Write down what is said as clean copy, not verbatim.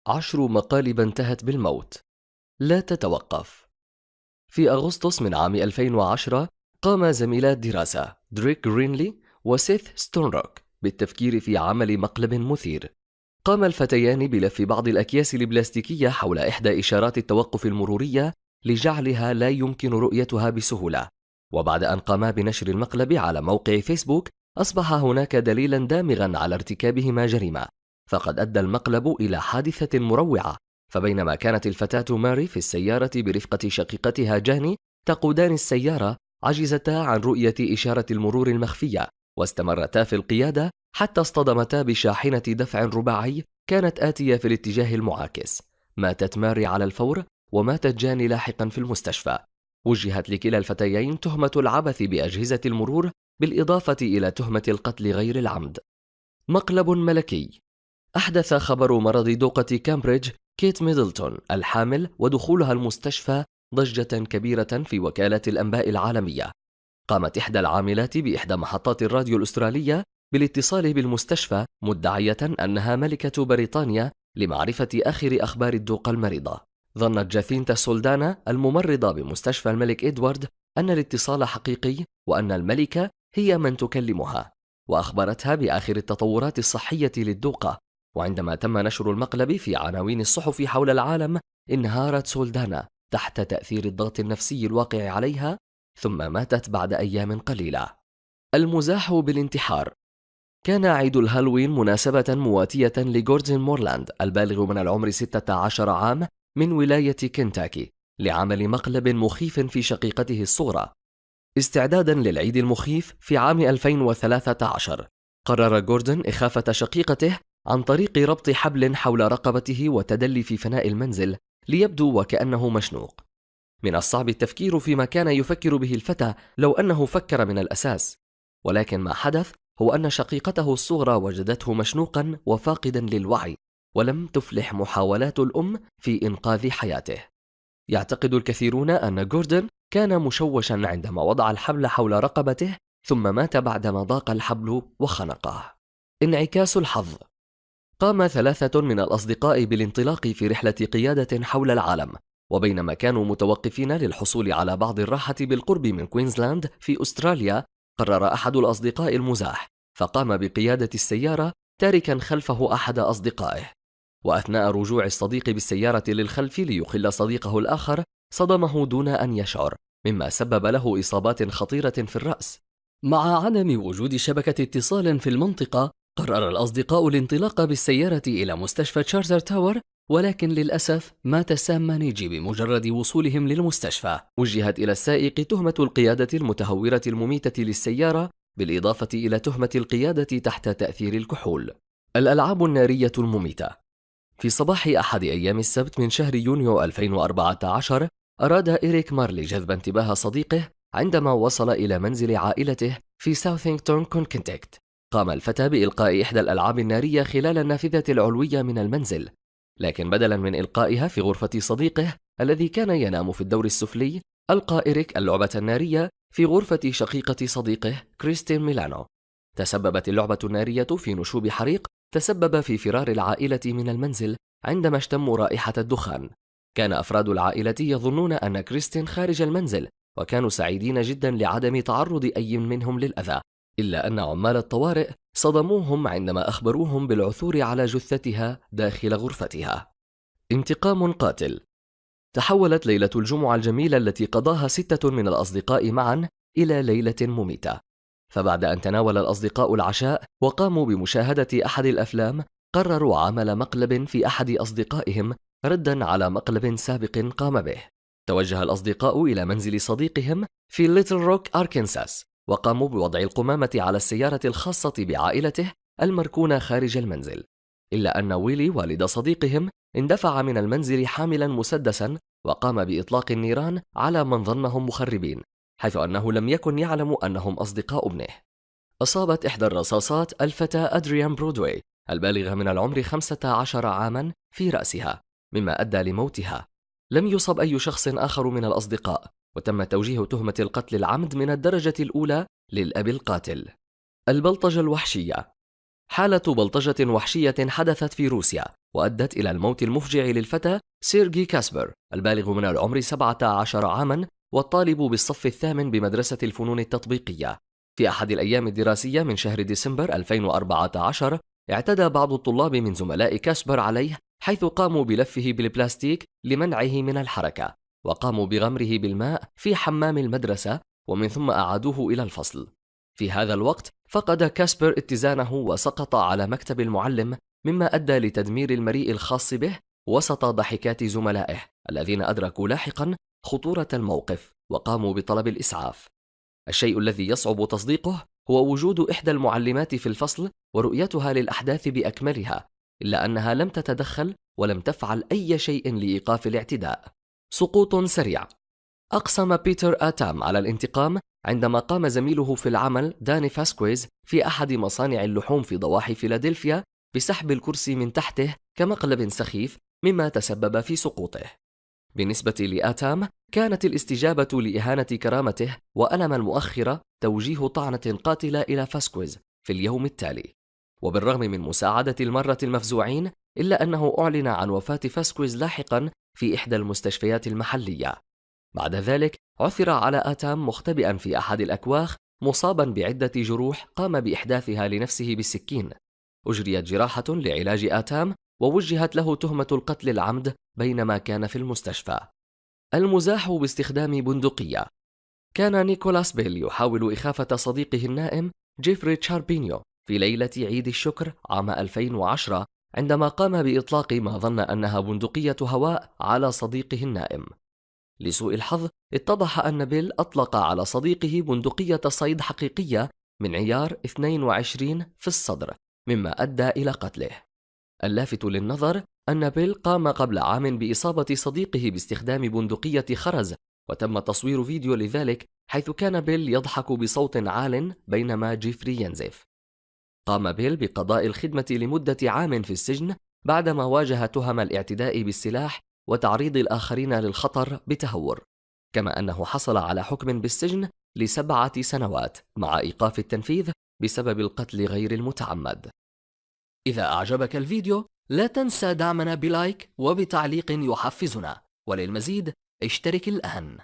10 مقالب انتهت بالموت. لا تتوقف. في أغسطس من عام 2010 قام زميلا دراسة دريك غرينلي وسيث ستونروك بالتفكير في عمل مقلب مثير. قام الفتيان بلف بعض الأكياس البلاستيكية حول إحدى إشارات التوقف المرورية لجعلها لا يمكن رؤيتها بسهولة، وبعد أن قاما بنشر المقلب على موقع فيسبوك أصبح هناك دليلا دامغا على ارتكابهما جريمة، فقد أدى المقلب إلى حادثة مروعة. فبينما كانت الفتاة ماري في السيارة برفقة شقيقتها جاني تقودان السيارة، عجزتا عن رؤية إشارة المرور المخفية، واستمرتا في القيادة حتى اصطدمتا بشاحنة دفع رباعي كانت آتية في الاتجاه المعاكس. ماتت ماري على الفور، وماتت جاني لاحقا في المستشفى. وجهت لكلا الفتيين تهمة العبث بأجهزة المرور، بالإضافة إلى تهمة القتل غير العمد. مقلب ملكي. أحدث خبر مرض دوقة كامبريدج كيت ميدلتون الحامل ودخولها المستشفى ضجة كبيرة في وكالة الأنباء العالمية. قامت إحدى العاملات بإحدى محطات الراديو الأسترالية بالاتصال بالمستشفى مدعية أنها ملكة بريطانيا لمعرفة آخر أخبار الدوقة المريضة. ظنت جاثينتا سولدانا الممرضة بمستشفى الملك إدوارد أن الاتصال حقيقي وأن الملكة هي من تكلمها، وأخبرتها بآخر التطورات الصحية للدوقة. وعندما تم نشر المقلب في عناوين الصحف حول العالم، انهارت سولدانا تحت تأثير الضغط النفسي الواقع عليها، ثم ماتت بعد أيام قليلة. المزاح بالانتحار. كان عيد الهالوين مناسبة مواتية لجوردن مورلاند البالغ من العمر 16 عام من ولاية كنتاكي لعمل مقلب مخيف في شقيقته الصغرى. استعدادا للعيد المخيف في عام 2013 قرر جوردن إخافة شقيقته عن طريق ربط حبل حول رقبته وتدلي في فناء المنزل ليبدو وكأنه مشنوق. من الصعب التفكير فيما كان يفكر به الفتى لو أنه فكر من الأساس، ولكن ما حدث هو أن شقيقته الصغرى وجدته مشنوقا وفاقدا للوعي، ولم تفلح محاولات الأم في إنقاذ حياته. يعتقد الكثيرون أن جوردن كان مشوشا عندما وضع الحبل حول رقبته، ثم مات بعدما ضاق الحبل وخنقه. انعكاس الحظ. قام 3 من الأصدقاء بالانطلاق في رحلة قيادة حول العالم، وبينما كانوا متوقفين للحصول على بعض الراحة بالقرب من كوينزلاند في أستراليا، قرر أحد الأصدقاء المزاح، فقام بقيادة السيارة تاركا خلفه أحد أصدقائه. وأثناء رجوع الصديق بالسيارة للخلف ليخل صديقه الآخر، صدمه دون أن يشعر، مما سبب له إصابات خطيرة في الرأس. مع عدم وجود شبكة اتصال في المنطقة، قرر الأصدقاء الانطلاق بالسيارة إلى مستشفى تشارتر تاور، ولكن للأسف مات سام مانيجي بمجرد وصولهم للمستشفى. وجهت إلى السائق تهمة القيادة المتهورة المميتة للسيارة، بالإضافة إلى تهمة القيادة تحت تأثير الكحول. الألعاب النارية المميتة. في صباح أحد أيام السبت من شهر يونيو 2014 أراد إريك مارلي جذب انتباه صديقه عندما وصل إلى منزل عائلته في ساوثينغتون كونكتيكت. قام الفتى بإلقاء إحدى الألعاب النارية خلال النافذة العلوية من المنزل، لكن بدلا من إلقائها في غرفة صديقه الذي كان ينام في الدور السفلي، ألقى إريك اللعبة النارية في غرفة شقيقة صديقه كريستين ميلانو. تسببت اللعبة النارية في نشوب حريق تسبب في فرار العائلة من المنزل عندما اشتموا رائحة الدخان. كان أفراد العائلة يظنون أن كريستين خارج المنزل، وكانوا سعيدين جدا لعدم تعرض أي منهم للأذى، إلا أن عمال الطوارئ صدموهم عندما أخبروهم بالعثور على جثتها داخل غرفتها. انتقام قاتل. تحولت ليلة الجمعة الجميلة التي قضاها 6 من الأصدقاء معا إلى ليلة مميتة. فبعد أن تناول الأصدقاء العشاء وقاموا بمشاهدة أحد الأفلام، قرروا عمل مقلب في أحد أصدقائهم ردا على مقلب سابق قام به. توجه الأصدقاء إلى منزل صديقهم في ليتل روك أركنساس، وقاموا بوضع القمامة على السيارة الخاصة بعائلته المركونة خارج المنزل، إلا أن ويلي والد صديقهم اندفع من المنزل حاملا مسدسا وقام بإطلاق النيران على من ظنهم مخربين، حيث أنه لم يكن يعلم أنهم أصدقاء ابنه. أصابت إحدى الرصاصات الفتى أدريان برودواي البالغ من العمر 15 عاما في رأسها، مما أدى لموتها. لم يصب أي شخص آخر من الأصدقاء، وتم توجيه تهمة القتل العمد من الدرجة الأولى للأب القاتل. البلطجة الوحشية. حالة بلطجة وحشية حدثت في روسيا وأدت إلى الموت المفجع للفتى سيرجي كاسبر البالغ من العمر 17 عاما والطالب بالصف الثامن بمدرسة الفنون التطبيقية. في أحد الأيام الدراسية من شهر ديسمبر 2014 اعتدى بعض الطلاب من زملاء كاسبر عليه حيث قاموا بلفه بالبلاستيك لمنعه من الحركة، وقاموا بغمره بالماء في حمام المدرسة ومن ثم أعادوه إلى الفصل. في هذا الوقت فقد كاسبر اتزانه وسقط على مكتب المعلم، مما أدى لتدمير المريء الخاص به وسط ضحكات زملائه الذين أدركوا لاحقا خطورة الموقف وقاموا بطلب الإسعاف. الشيء الذي يصعب تصديقه هو وجود إحدى المعلمات في الفصل ورؤيتها للأحداث بأكملها، إلا أنها لم تتدخل ولم تفعل أي شيء لإيقاف الاعتداء. سقوط سريع. أقسم بيتر آتام على الانتقام عندما قام زميله في العمل داني فاسكويز في أحد مصانع اللحوم في ضواحي فيلادلفيا بسحب الكرسي من تحته كمقلب سخيف، مما تسبب في سقوطه. بالنسبة لآتام كانت الاستجابة لإهانة كرامته وألم المؤخرة توجيه طعنة قاتلة إلى فاسكويز في اليوم التالي. وبالرغم من مساعدة المرة المفزوعين، إلا أنه أعلن عن وفاة فاسكويز لاحقا في إحدى المستشفيات المحلية. بعد ذلك عثر على آتام مختبئا في أحد الأكواخ مصابا بعدة جروح قام بإحداثها لنفسه بالسكين. أجريت جراحة لعلاج آتام ووجهت له تهمة القتل العمد بينما كان في المستشفى. المزاح باستخدام بندقية. كان نيكولاس بيل يحاول إخافة صديقه النائم جيفري تشاربينيو في ليلة عيد الشكر عام 2010 عندما قام بإطلاق ما ظن أنها بندقية هواء على صديقه النائم. لسوء الحظ اتضح أن بيل أطلق على صديقه بندقية صيد حقيقية من عيار 22 في الصدر، مما أدى إلى قتله. اللافت للنظر أن بيل قام قبل عام بإصابة صديقه باستخدام بندقية خرز، وتم تصوير فيديو لذلك حيث كان بيل يضحك بصوت عال بينما جيفري ينزف. قام بيل بقضاء الخدمة لمدة عام في السجن بعدما واجه تهم الاعتداء بالسلاح وتعريض الآخرين للخطر بتهور، كما أنه حصل على حكم بالسجن ل7 سنوات مع إيقاف التنفيذ بسبب القتل غير المتعمد. إذا أعجبك الفيديو لا تنسى دعمنا بلايك وبتعليق يحفزنا، وللمزيد اشترك الآن.